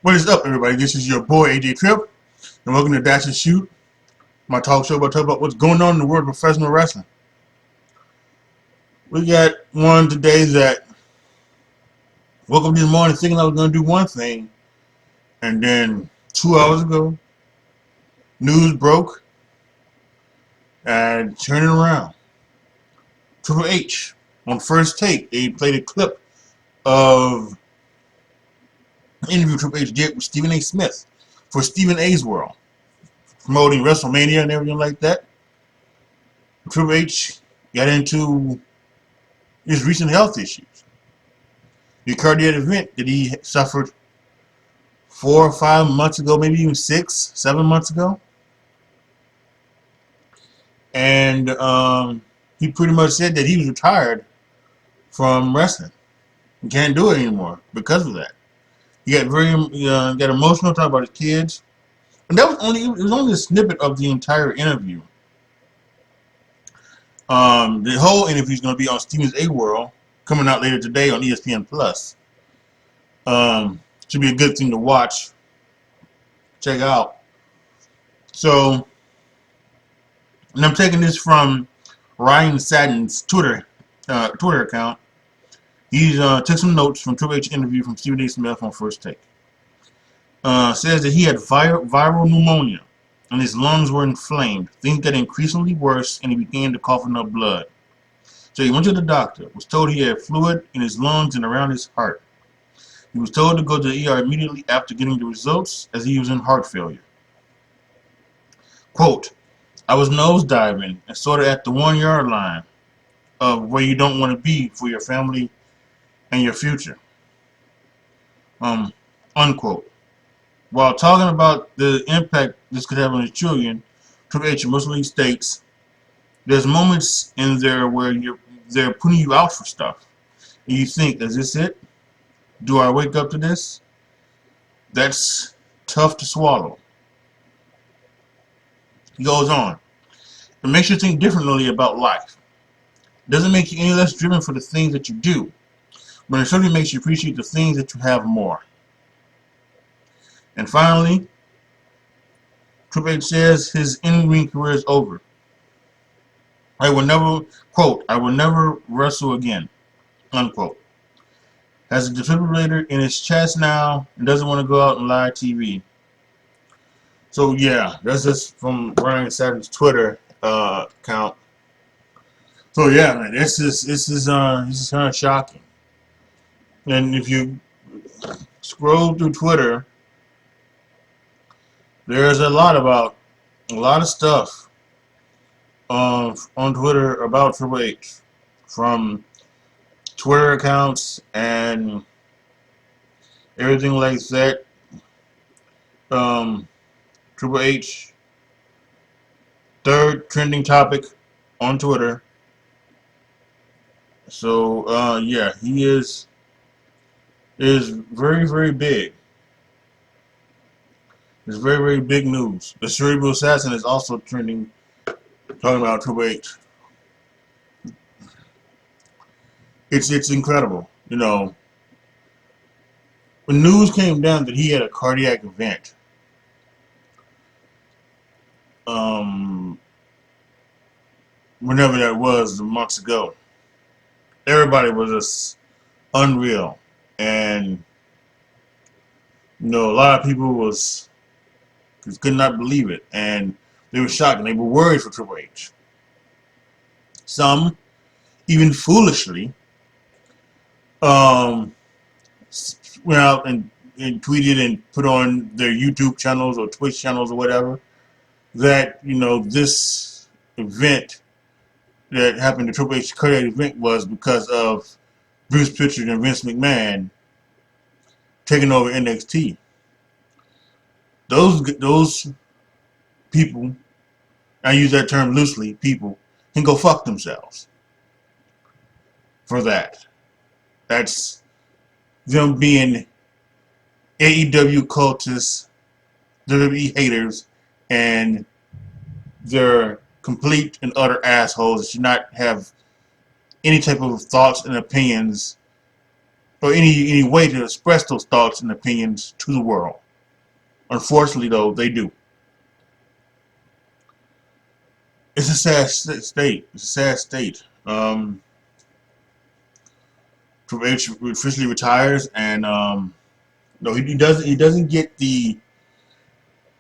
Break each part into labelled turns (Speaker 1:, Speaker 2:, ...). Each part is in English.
Speaker 1: What is up, everybody? This is your boy AJTRIP, and welcome to Dash and Shoot, my talk show where I talk about what's going on in the world of professional wrestling. We got one today that woke up this morning thinking I was going to do one thing, and then 2 hours ago, news broke, and turning around. Triple H, on First Take, they played a clip of an interview Triple H did with Stephen A. Smith for Stephen A's World, promoting WrestleMania and everything like that. Triple H got into his recent health issues. The cardiac event that he suffered 4 or 5 months ago, maybe even 6, 7 months ago. And he pretty much said that he was retired from wrestling. He can't do it anymore because of that. He got got emotional talking about his kids. And that was only a snippet of the entire interview. The whole interview is going to be on Stephen's A World, coming out later today on ESPN Plus. Should be a good thing to watch. Check out. So, and I'm taking this from Ryan Satin's Twitter account. He took some notes from Triple H interview from Stephen A. Smith on First Take. Says that he had viral pneumonia and his lungs were inflamed. Things got increasingly worse and he began to cough up blood. So he went to the doctor, was told he had fluid in his lungs and around his heart. He was told to go to the ER immediately after getting the results as he was in heart failure. Quote, I was nosediving and sort of at the 1 yard line of where you don't want to be for your family and your future. Unquote. While talking about the impact this could have on his children, Triple H emotionally states, there's moments in there where they're putting you out for stuff. And you think, is this it? Do I wake up to this? That's tough to swallow. He goes on. It makes you think differently about life. It doesn't make you any less driven for the things that you do, but it certainly makes you appreciate the things that you have more. And finally, Triple H says his in-ring career is over. I will never, quote, I will never wrestle again, unquote. Has a defibrillator in his chest now and doesn't want to go out on live TV. So yeah, that's just from Ryan Satin's Twitter account. So yeah, man, this is kind of shocking. And if you scroll through Twitter, there's a lot of stuff on Twitter about Triple H, from Twitter accounts and everything like that. Triple H, third trending topic on Twitter. So yeah, he is very, very big. It's very, very big news. The Cerebral Assassin is also trending, talking about Triple H. It's incredible. You know, when news came down that he had a cardiac event, whenever that was, months ago, everybody was just unreal, and you know, a lot of people could not believe it, and they were shocked and they were worried for Triple H. Some even foolishly went out and tweeted and put on their YouTube channels or Twitch channels or whatever that, you know, this event that happened to Triple H cardiac event was because of Bruce Pritchard and Vince McMahon taking over NXT. Those people, I use that term loosely, people can go fuck themselves for that. That's them being AEW cultists, WWE haters, and they're complete and utter assholes that should not have any type of thoughts and opinions or any way to express those thoughts and opinions to the world. Unfortunately, though, they do. It's a sad state. It's a sad state. Triple H officially retires, and no, he doesn't get the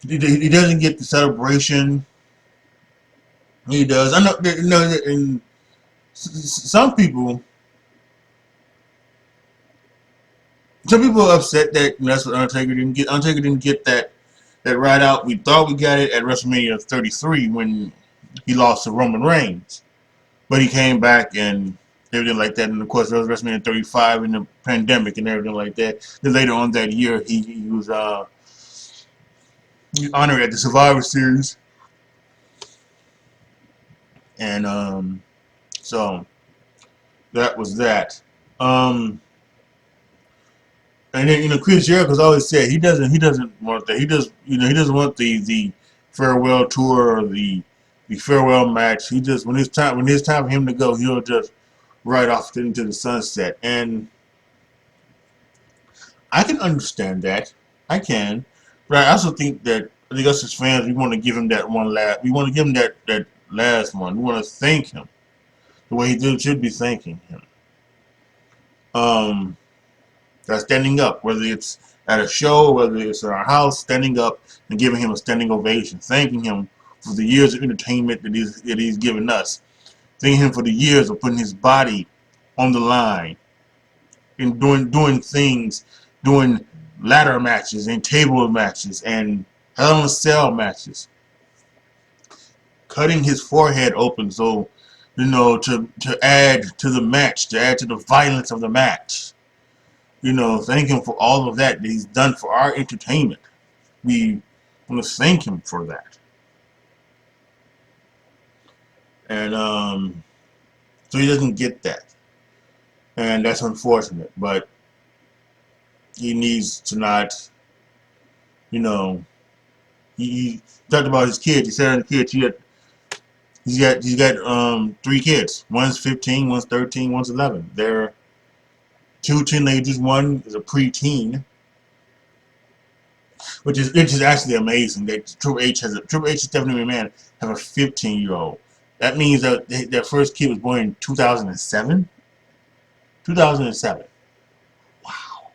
Speaker 1: he doesn't get the celebration he does. I know, and some people are upset that that's what Undertaker didn't get. Undertaker didn't get that ride out. We thought we got it at WrestleMania 33 when he lost to Roman Reigns, but he came back and everything like that. And of course, there was WrestleMania 35 in the pandemic and everything like that. Then later on that year, he was honored at the Survivor Series, and so that was that. Um, and then Chris Jericho's always said he doesn't want that. He does he doesn't want the farewell tour or the farewell match. He just when it's time for him to go, he'll just ride off into the sunset. And I can understand that. I can, but I also think that I think us as fans we want to give him that one last. We want to give him that last one. We want to thank him the way he should be thanking him. Um, That's standing up, whether it's at a show, whether it's at our house, standing up and giving him a standing ovation, thanking him for the years of entertainment that he's given us, thanking him for the years of putting his body on the line and doing things, doing ladder matches and table matches and Hell in a Cell matches, cutting his forehead open so to add to the match, to add to the violence of the match. Thank him for all of that he's done for our entertainment. We want to thank him for that. And so he doesn't get that. And that's unfortunate. But he needs to not, you know, he talked about his kids. He said on the kids, he's got 3 kids. One's 15, one's 13, one's 11. They're 2 teenagers. One is a preteen, which is actually amazing that Triple H and Stephanie McMahon have a 15-year-old. That means that their first kid was born in 2007. 2007. Wow,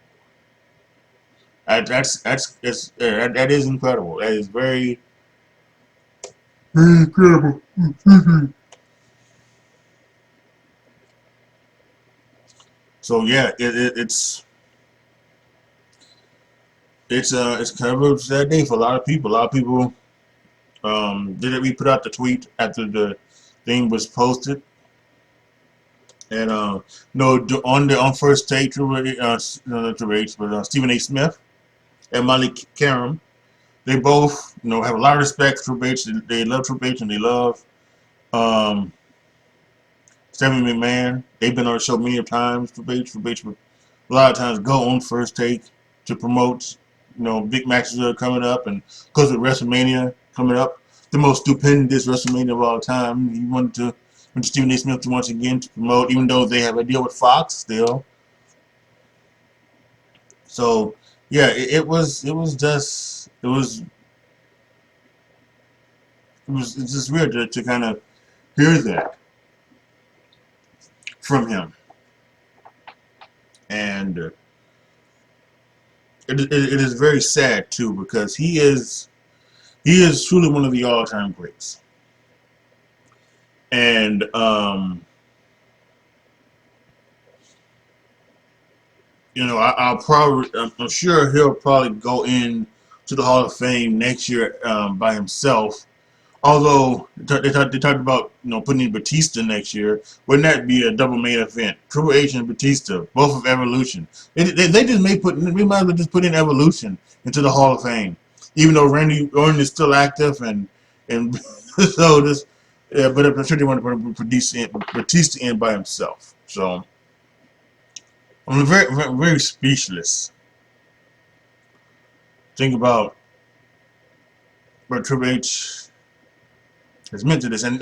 Speaker 1: that is incredible. That is very very incredible. So yeah, it's kind of a sad day for a lot of people. A lot of people we put out the tweet after the thing was posted, and no, on first take, not Triple H, but Stephen A. Smith and Malik Karam, they both have a lot of respect for Triple H. They love Triple H and they love um, Stephanie McMahon. They've been on the show many times. Triple H would a lot of times go on first take to promote big matches that are coming up, and because of WrestleMania coming up, the most stupendous WrestleMania of all time, he went to Stephen A. Smith once again to promote, even though they have a deal with Fox still. So yeah, it's just weird to kind of hear that from him, and it is very sad too, because he is truly one of the all-time greats. And I'm sure he'll probably go in to the Hall of Fame next year by himself. Although they talked about putting in Batista next year. Wouldn't that be a double main event? Triple H and Batista, both of Evolution. They just we might as well just put in Evolution into the Hall of Fame, even though Randy Orton is still active and so this. Yeah, but I'm sure they want to put Batista in by himself. So I'm very, very, very speechless. Think about what Triple H has meant to this, and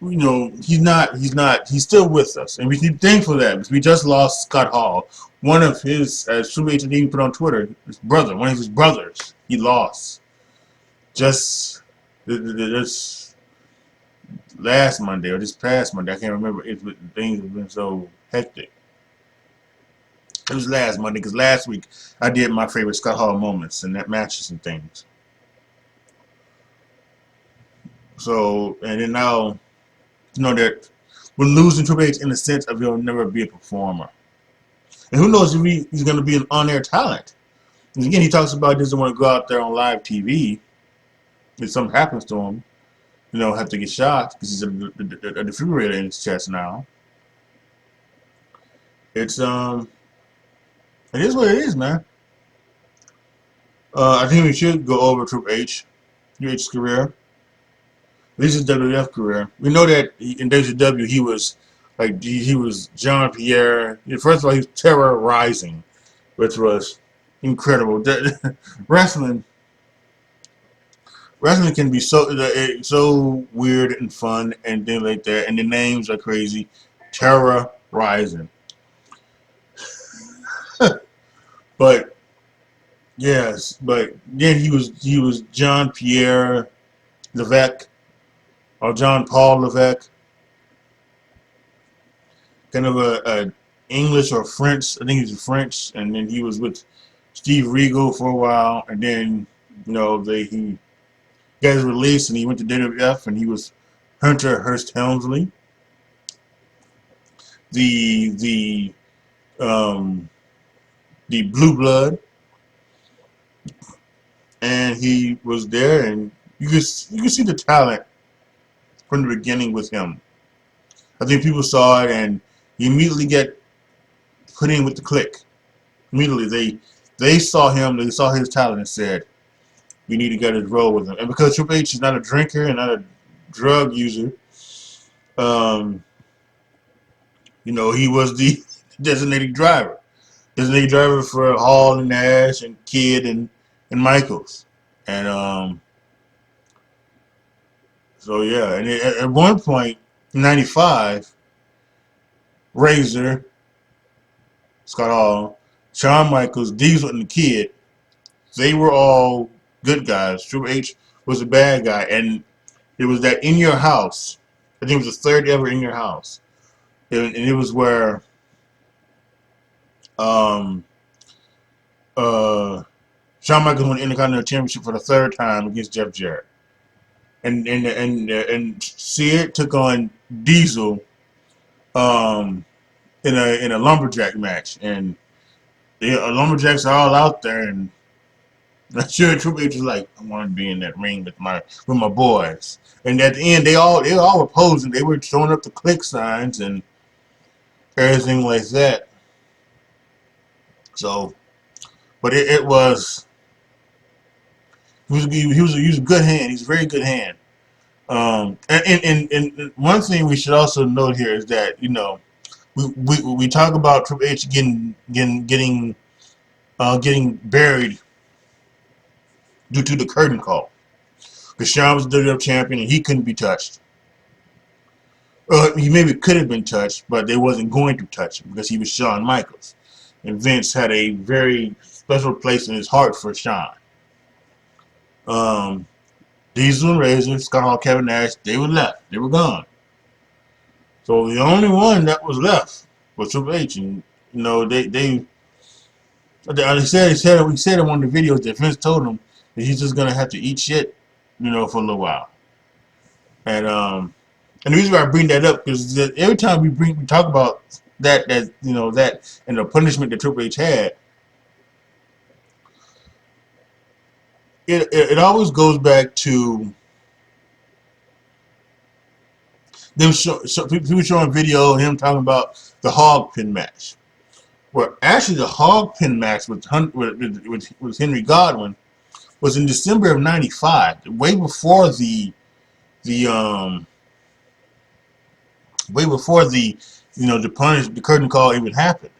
Speaker 1: he's still with us, and we be thankful for that because we just lost Scott Hall, one of his, as Triple H even put on Twitter, his brother, one of his brothers, he lost just this last Monday or this past Monday. I can't remember. Things have been so hectic. It was last Monday because last week I did my favorite Scott Hall moments and that matches and things. So, and then now, that we're losing Triple H in the sense of he'll never be a performer. And who knows if he's going to be an on-air talent. And again, he talks about he doesn't want to go out there on live TV. If something happens to him, have to get shot because he's a defibrillator in his chest now. It is what it is, man. I think we should go over Triple H's career. This is WWF career. We know that in WCW he was he was John Pierre. First of all, he was terrorizing, which was incredible. Wrestling can be so weird and fun and things like that, and the names are crazy. Terrorizing. But yes, but then he was John Pierre Levesque or John Paul Levesque, kind of a English or French. I think he was French, and then he was with Steve Regal for a while, and then he got his release and he went to WWF and he was Hunter Hearst Helmsley, the Blue Blood, and he was there, and you can see the talent from the beginning with him. I think people saw it and you immediately get put in with the click. Immediately they saw him, they saw his talent and said, we need to get his role with him. And because Triple H is not a drinker and not a drug user, he was the designated driver. Designated driver for Hall and Nash and Kidd and Michaels. And so yeah, and at one point in '95, Razor, Scott Hall, Shawn Michaels, Diesel, and the Kidd, they were all good guys. Triple H was a bad guy, and it was that In Your House. I think it was the third ever In Your House, and it was where Shawn Michaels won the Intercontinental Championship for the third time against Jeff Jarrett, and Sid took on Diesel in a lumberjack match, and the lumberjacks are all out there, and I'm sure Triple H was like, I want to be in that ring with my boys. And at the end, they all were posing. They were throwing up the click signs and everything like that. So, but it was he was a good hand. He's a very good hand. And one thing we should also note here is that we talk about Triple H getting buried due to the curtain call. Because Shawn was the WWF champion and he couldn't be touched. He maybe could have been touched, but they wasn't going to touch him because he was Shawn Michaels. And Vince had a very special place in his heart for Shawn. Diesel and Razor, Scott Hall, Kevin Nash, they were left. They were gone. So the only one that was left was Triple H. And, they said in one of the videos that Vince told him that he's just going to have to eat shit, for a little while. And the reason why I bring that up is that every time we talk about that and the punishment that Triple H had, it always goes back to them people showing video of him talking about the hog pin match. Well, actually, the hog pin match with Henry Godwin was in December of '95, way before the curtain call even happened.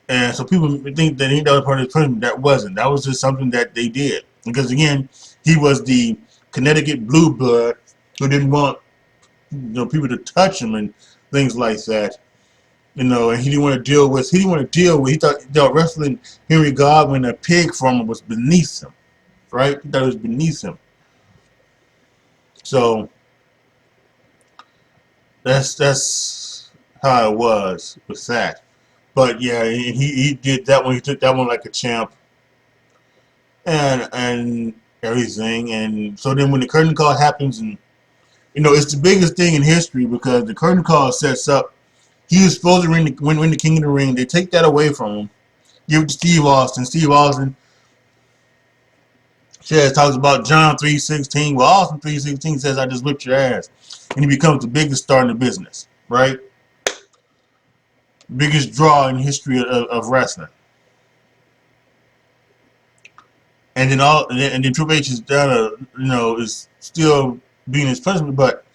Speaker 1: And so people think that that was part of the punishment. That wasn't. That was just something that they did. Because again, he was the Connecticut blue blood who didn't want people to touch him and things like that. And he didn't want to deal with. He thought wrestling Henry Godwinn, a pig farmer, was beneath him. Right? He thought it was beneath him. So that's how it was with that. But yeah, he did that one. He took that one like a champ, and everything. And so then when the curtain call happens, and it's the biggest thing in history because the curtain call sets up. He was supposed to win the King of the Ring. They take that away from him, give it to Steve Austin. Steve Austin talks about John 3:16. Well, Austin 3:16 says, "I just whipped your ass," and he becomes the biggest star in the business, right? Biggest draw in history of wrestling. And then Triple H is down is still being his punishment, but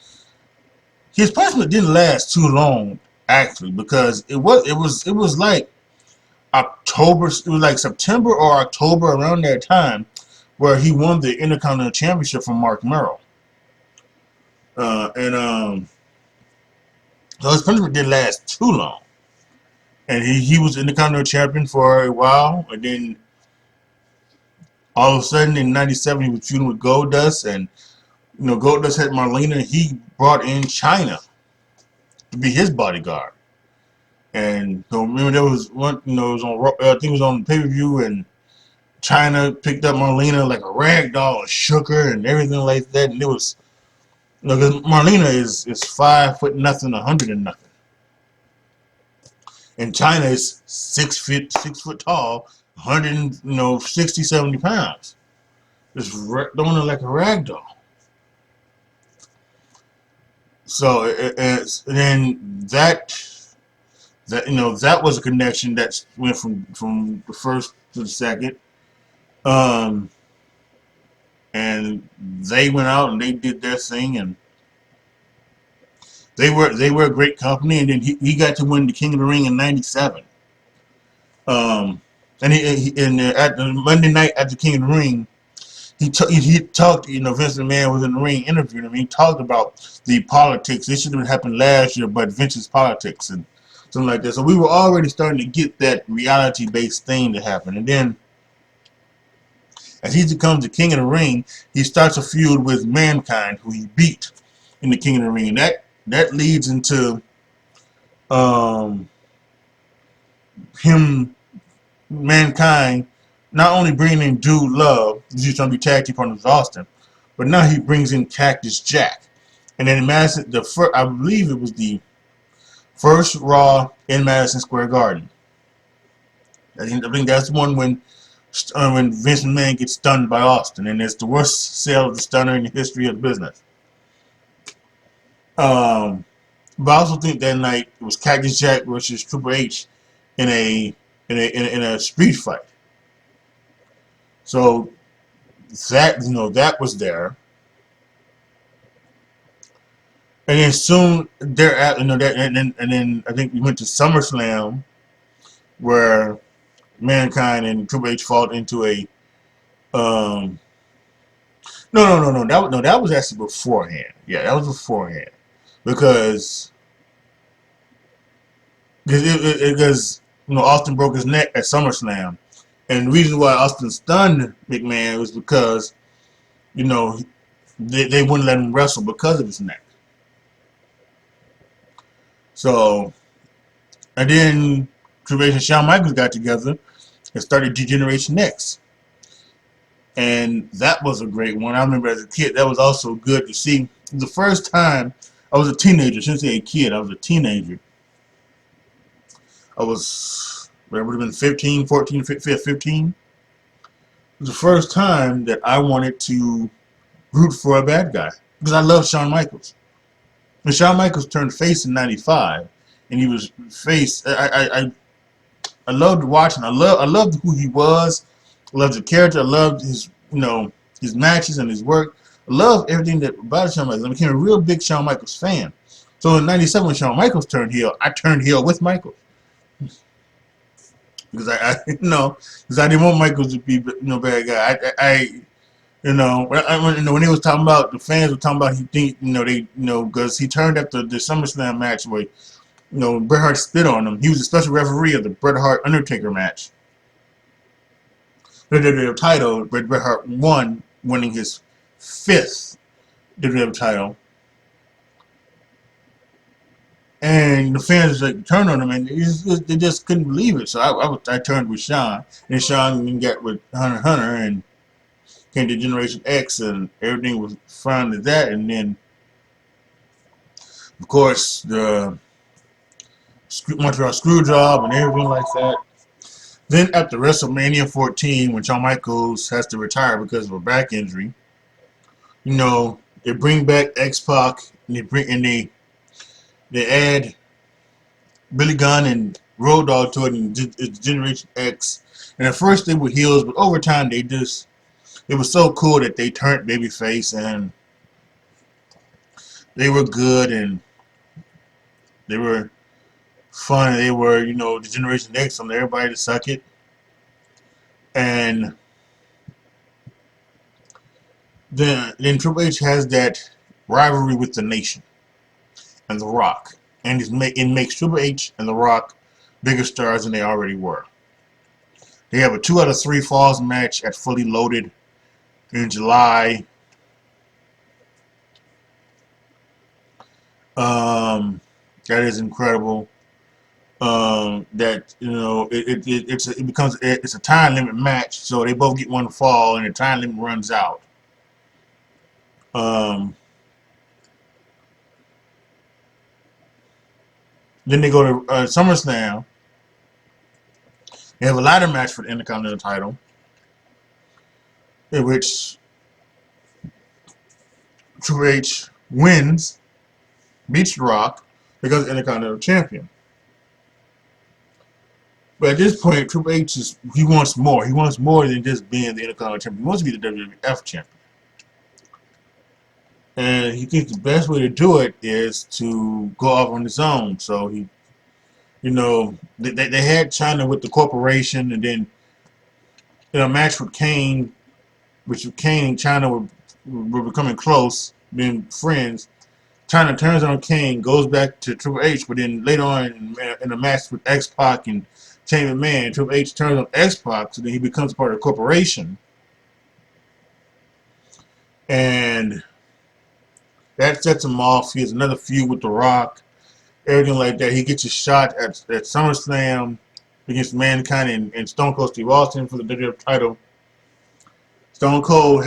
Speaker 1: his punishment didn't last too long actually because it was like October. It was like September or October around that time where he won the Intercontinental Championship from Mark Merrill. And so his punishment didn't last too long. And he was Intercontinental Champion for a while, and then all of a sudden in '97 he was feuding with Goldust, and Goldust had Marlena. He brought in China to be his bodyguard. And so remember there was one, it was on, I think it was on pay-per-view, and China picked up Marlena like a rag doll and shook her and everything like that. And it was, because Marlena is 5 foot nothing, 100 and nothing. And China is 6 foot tall, 160, 70 pounds. Just throwing her like a rag doll. So and then that was a connection that went from the first to the second. And they went out and they did their thing, and they were a great company. And then he got to win the King of the Ring in '97. And at the Monday night at the King of the Ring, he talked. Vince McMahon was in the ring interviewing him. He talked about the politics. It should have happened last year, but Vince's politics and something like that. So we were already starting to get that reality-based thing to happen. And then, as he becomes the King of the Ring, he starts a feud with Mankind, who he beat in the King of the Ring, and that leads into him, Mankind, not only bringing in Dude Love, because he's going to be tag team partners with Austin, but now he brings in Cactus Jack. And then Madison, I believe it was the first Raw in Madison Square Garden. I think that's the one when Vince McMahon gets stunned by Austin, and it's the worst sale of the stunner in the history of the business. But I also think that night it was Cactus Jack versus Triple H in a street fight. So that was there, and then soon thereafter, and then I think we went to SummerSlam, where Mankind and Triple H fought into a no, that was actually beforehand. Yeah, that was beforehand because Austin broke his neck at SummerSlam, and the reason why Austin stunned McMahon was because they wouldn't let him wrestle because of his neck. So, and then Triple H and Shawn Michaels got together and started Degeneration X. And that was a great one. I remember as a kid, that was also good to see. The first time I was a teenager, since I was a kid, I was a teenager. I would have been 15, 14, 15. It was the first time that I wanted to root for a bad guy because I love Shawn Michaels. When Shawn Michaels turned face in '95, and he was face, I loved watching. I loved who he was. I loved the character. I loved his his matches and his work. I loved everything about Shawn Michaels. I became a real big Shawn Michaels fan. So in '97, when Shawn Michaels turned heel, I turned heel with Michaels. Because I didn't want Michaels to be bad guy. When he was talking about, the fans were talking about, he think, because he turned after the SummerSlam match where, Bret Hart spit on him. He was a special referee of the Bret Hart Undertaker match. The WWE title, Bret Hart won, winning his 5th WWE title. And the fans like turned on him, and they just couldn't believe it. So I turned with Sean, and Sean got with Hunter, and came to Generation X, and everything was fine with that. And then, of course, the Montreal Screwjob and everything like that. Then after WrestleMania 14, when Shawn Michaels has to retire because of a back injury, they bring back X-Pac, and they add Billy Gunn and Road Dogg to it, and it's Generation X. And at first they were heels, but over time it was so cool that they turned babyface, and they were good, and they were fun, and they were, the Generation X on everybody to suck it. And then Triple H has that rivalry with the Nation and The Rock, and it makes Triple H and The Rock bigger stars than they already were. They have a 2 out of 3 falls match at Fully Loaded in July. That is incredible. It's a time limit match, so they both get one fall, and the time limit runs out. Then they go to SummerSlam. They have a ladder match for the Intercontinental title, in which Triple H wins, beats The Rock, becomes the Intercontinental Champion. But at this point, Triple H he wants more. He wants more than just being the Intercontinental Champion. He wants to be the WWF Champion. And he thinks the best way to do it is to go off on his own. So they had China with the corporation, and then in a match with Kane, which Kane and China were becoming close, being friends. China turns on Kane, goes back to Triple H, but then later on in a match with X-Pac and Shane McMahon, Triple H turns on X-Pac, so then he becomes part of the corporation. And that sets him off. He has another feud with The Rock, everything like that. He gets a shot at SummerSlam against Mankind and Stone Cold Steve Austin for the WWF title. Stone Cold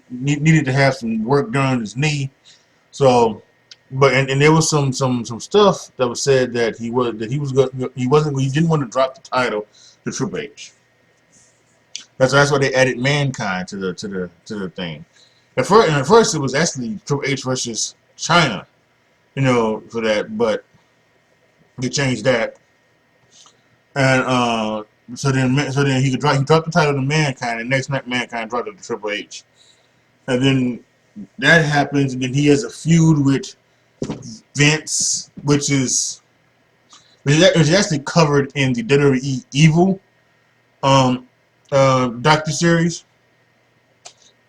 Speaker 1: needed to have some work done on his knee. So, and there was some stuff that was said that he didn't want to drop the title to Triple H. That's why they added Mankind to the thing. At first it was actually Triple H versus China, for that, but they changed that. And so then he dropped the title to Mankind, and next night Mankind dropped it to Triple H. And then that happens, and then he has a feud with Vince, which is actually covered in the WWE Evil docuseries.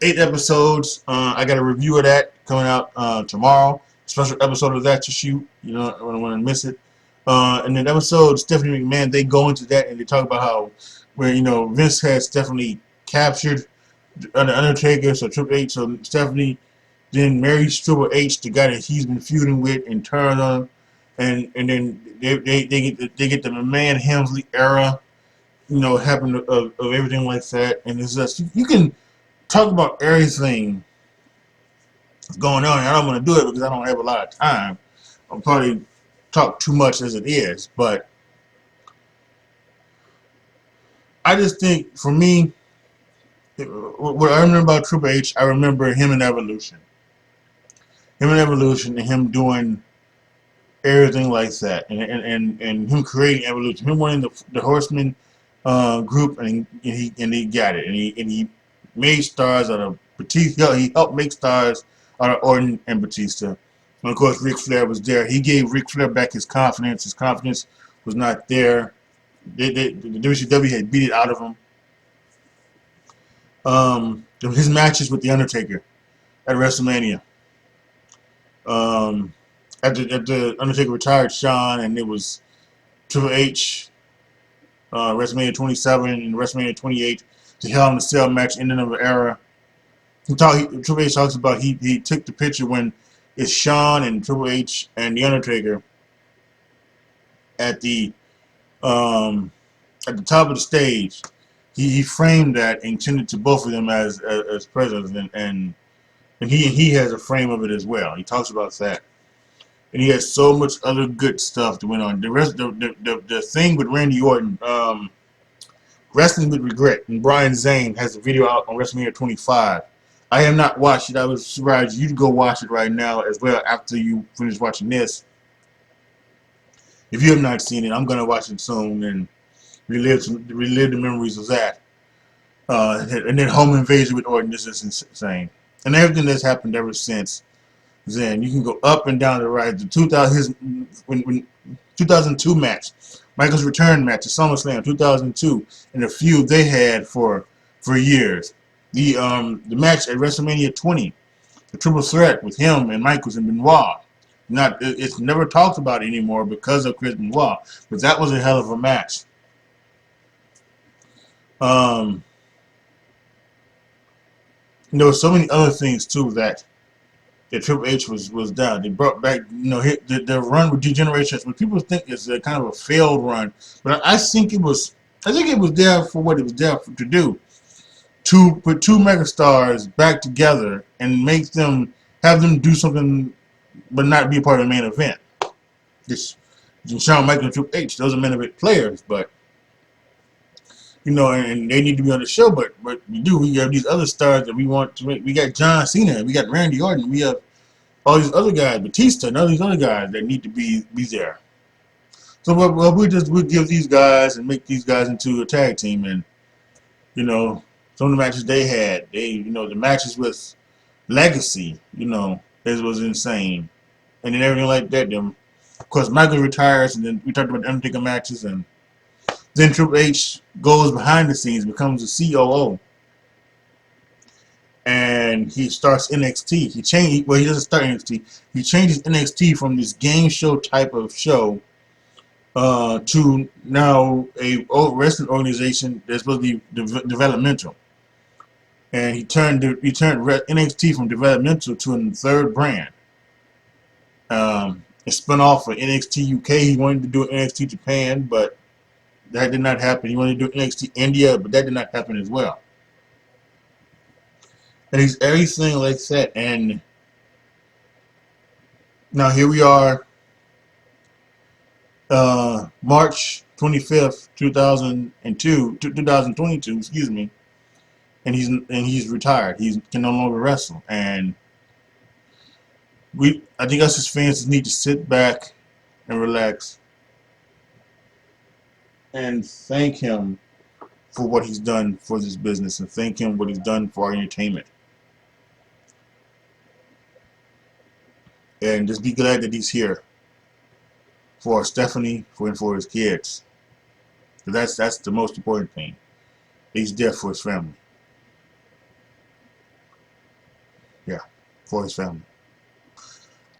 Speaker 1: 8 episodes. I got a review of that coming out tomorrow. Special episode of that to shoot. I don't want to miss it. And then episode Stephanie McMahon, they go into that and they talk about how Vince has Stephanie captured the Undertaker, so Triple H, so Stephanie then marries Triple H, the guy that he's been feuding with, and turns on him, and then they get the McMahon Helmsley era, happen of everything like that, and it's just you can talk about everything that's going on. I don't want to do it because I don't have a lot of time. I'll probably talk too much as it is, but I just think for me, what I remember about Triple H, I remember him in Evolution. Him in Evolution and him doing everything like that. And him creating Evolution. Him winning the Horseman group, and he got it. And he made stars out of Batista. He helped make stars out of Orton and Batista. And of course, Ric Flair was there. He gave Ric Flair back his confidence. His confidence was not there. The WCW had beat it out of him. His matches with the Undertaker at WrestleMania. Um, after Undertaker retired Shawn, and it was Triple H, WrestleMania 27 and WrestleMania 28, the Hell in a Cell match, ending of an era. Triple H talks about he took the picture when it's Shawn and Triple H and the Undertaker at the um, at the top of the stage. He framed that and sent it to both of them as presidents, and he has a frame of it as well. He talks about that, and he has so much other good stuff that went on. The thing with Randy Orton, Wrestling with Regret, and Brian Zane has a video out on WrestleMania 25. I have not watched it. I would surprise you to go watch it right now as well after you finish watching this. If you have not seen it, I'm gonna watch it soon and relive the memories of that. And then home invasion with Orton. This is insane, and everything that's happened ever since then. You can go up and down the right. The 2002 match, Michael's return match, the SummerSlam 2002, and the feud they had for years. The match at WrestleMania 20, the triple threat with him and Michaels and Benoit. It's never talked about anymore because of Chris Benoit, but that was a hell of a match. There were so many other things too that Triple H was down. They brought back, the run with Degenerations, which people think is a kind of a failed run, but I think it was there for what it was there to do. To put two megastars back together and have them do something, but not be a part of the main event. This Shawn Michaels and Triple H, those are main event players, but and they need to be on the show. But we have these other stars that we want to make. We got John Cena, we got Randy Orton, we have all these other guys, Batista, and all these other guys that need to be there. So we'll give these guys and make these guys into a tag team, and some of the matches they had, the matches with Legacy, it was insane, and then everything like that. Then of course Michael retires, and then we talked about the Undertaker matches, and then Triple H goes behind the scenes, becomes a COO. And he starts NXT. He doesn't start NXT. He changes NXT from this game show type of show to now a wrestling organization that's supposed to be developmental. And he turned NXT from developmental to a third brand. It spun off of NXT UK. He wanted to do NXT Japan, but that did not happen. He wanted to do NXT India, but that did not happen as well. And he's everything like that. And now here we are, March 25th, 2022, excuse me, and he's retired. He can no longer wrestle. And I think us as fans need to sit back and relax and thank him for what he's done for this business, and thank him for what he's done for our entertainment. And just be glad that he's here for Stephanie, for his kids. That's the most important thing. He's there for his family. Yeah, for his family.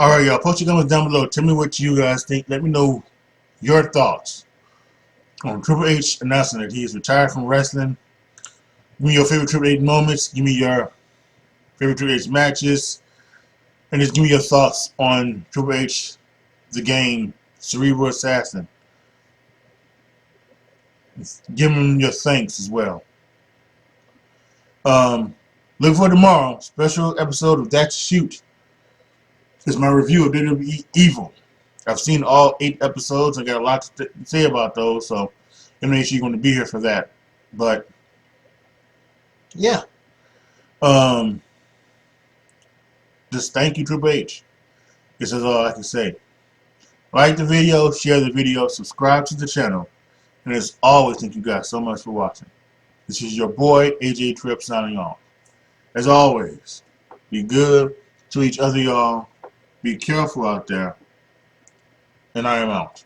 Speaker 1: Alright, y'all. Post your comments down below. Tell me what you guys think. Let me know your thoughts on Triple H announcing that he is retired from wrestling. Give me your favorite Triple H moments. Give me your favorite Triple H matches. And just give me your thoughts on Triple H, the game, Cerebral Assassin. Give him your thanks as well. Look for tomorrow, special episode of That Shoot. It's my review of WWE Evil. I've seen all 8 episodes. I got a lot to say about those, so I'm make sure you're going to be here for that. But yeah, just thank you, Triple H. This is all I can say. Like the video, share the video, subscribe to the channel, and as always, thank you guys so much for watching. This is your boy AJTRIP signing off. As always, be good to each other, y'all. Be careful out there, and I am out.